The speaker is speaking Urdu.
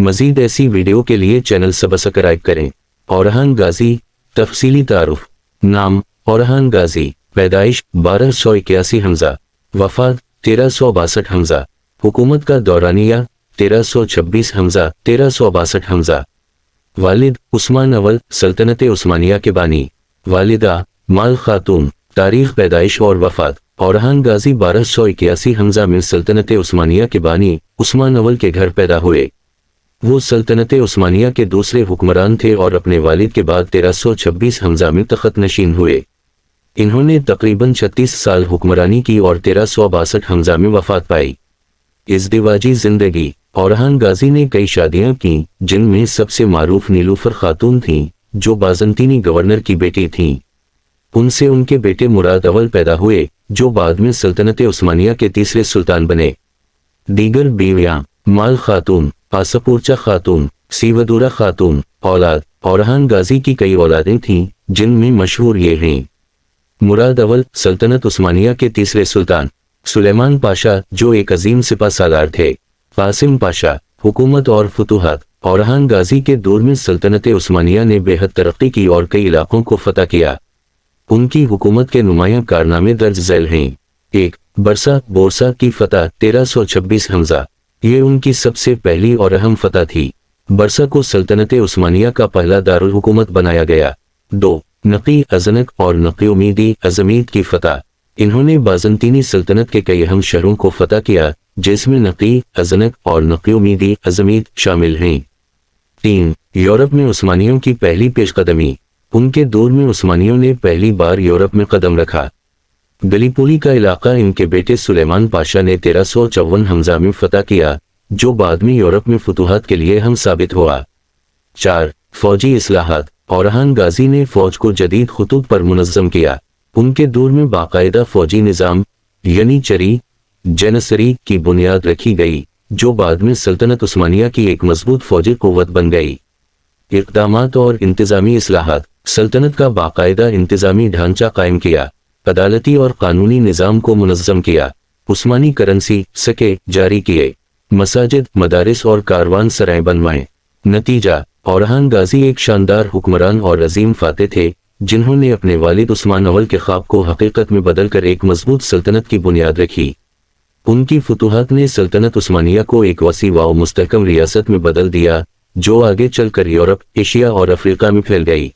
مزید ایسی ویڈیو کے لیے چینل سبسکرائب کریں۔ اورحان غازی تفصیلی تعارف۔ نام اورحان غازی، پیدائش 1281 حمزہ، وفات 1362 حمزہ، حکومت کا دورانیہ 1326 حمزہ 1362 حمزہ، والد عثمان اول سلطنت عثمانیہ کے بانی، والدہ مال خاتون، تاریخ پیدائش اور وفات۔ اورحان غازی 1281 حمزہ میں سلطنت عثمانیہ کے بانی عثمان اول کے گھر پیدا ہوئے۔ وہ سلطنت عثمانیہ کے دوسرے حکمران تھے اور اپنے والد کے بعد 1326 حمزہ میں تخت نشین ہوئے۔ انہوں نے تقریباً 36 سال حکمرانی کی اور 1362 حمزہ میں وفات پائی۔ ازدواجی زندگی۔ اورحان غازی نے کئی شادیاں کیں، جن میں سب سے معروف نیلوفر خاتون تھیں، جو بازنطینی گورنر کی بیٹی تھیں۔ ان سے ان کے بیٹے مراد اول پیدا ہوئے، جو بعد میں سلطنت عثمانیہ کے تیسرے سلطان بنے۔ دیگر بیویاں: مال خاتون، آسپورچا خاتون، سیودورا خاتون۔ اولاد: اورحان غازی کی کئی اولادیں تھیں، جن میں مشہور یہ ہیں: مراد اول سلطنت عثمانیہ کے تیسرے سلطان، سلیمان پاشا جو ایک عظیم سپہ سالار تھے، قاسم پاشا۔ حکومت اور فتوحات۔ اورحان غازی کے دور میں سلطنت عثمانیہ نے بے حد ترقی کی اور کئی علاقوں کو فتح کیا۔ ان کی حکومت کے نمایاں کارنامے درج ذیل ہیں۔ 1. برسا بورسا کی فتح 1326 حمزہ، یہ ان کی سب سے پہلی اور اہم فتح تھی۔ برسا کو سلطنت عثمانیہ کا پہلا دارالحکومت بنایا گیا۔ 2. نقی ازنک اور نقی امیدی ازمید کی فتح، انہوں نے بازنطینی سلطنت کے کئی اہم شہروں کو فتح کیا، جس میں نقی ازنک اور نقی امیدی ازمید شامل ہیں۔ 3. یورپ میں عثمانیوں کی پہلی پیش قدمی، ان کے دور میں عثمانیوں نے پہلی بار یورپ میں قدم رکھا۔ گلیپولی کا علاقہ ان کے بیٹے سلیمان پاشا نے 1354 حمزہ میں فتح کیا، جو بعد میں یورپ میں فتوحات کے لیے اہم ثابت ہوا۔ 4. فوجی اصلاحات۔ اورحان غازی نے فوج کو جدید خطوط پر منظم کیا۔ ان کے دور میں باقاعدہ فوجی نظام یعنی چری جنسری کی بنیاد رکھی گئی، جو بعد میں سلطنت عثمانیہ کی ایک مضبوط فوجی قوت بن گئی۔ اقدامات اور انتظامی اصلاحات۔ سلطنت کا باقاعدہ انتظامی ڈھانچہ قائم کیا، عدالتی اور قانونی نظام کو منظم کیا، عثمانی کرنسی سکے جاری کیے، مساجد، مدارس اور کاروان سرائیں بنوائیں۔ نتیجہ: اورحان غازی ایک شاندار حکمران اور عظیم فاتح تھے، جنہوں نے اپنے والد عثمان اول کے خواب کو حقیقت میں بدل کر ایک مضبوط سلطنت کی بنیاد رکھی۔ ان کی فتوحات نے سلطنت عثمانیہ کو ایک وسیع و مستحکم ریاست میں بدل دیا، جو آگے چل کر یورپ، ایشیا اور افریقہ میں پھیل گئی۔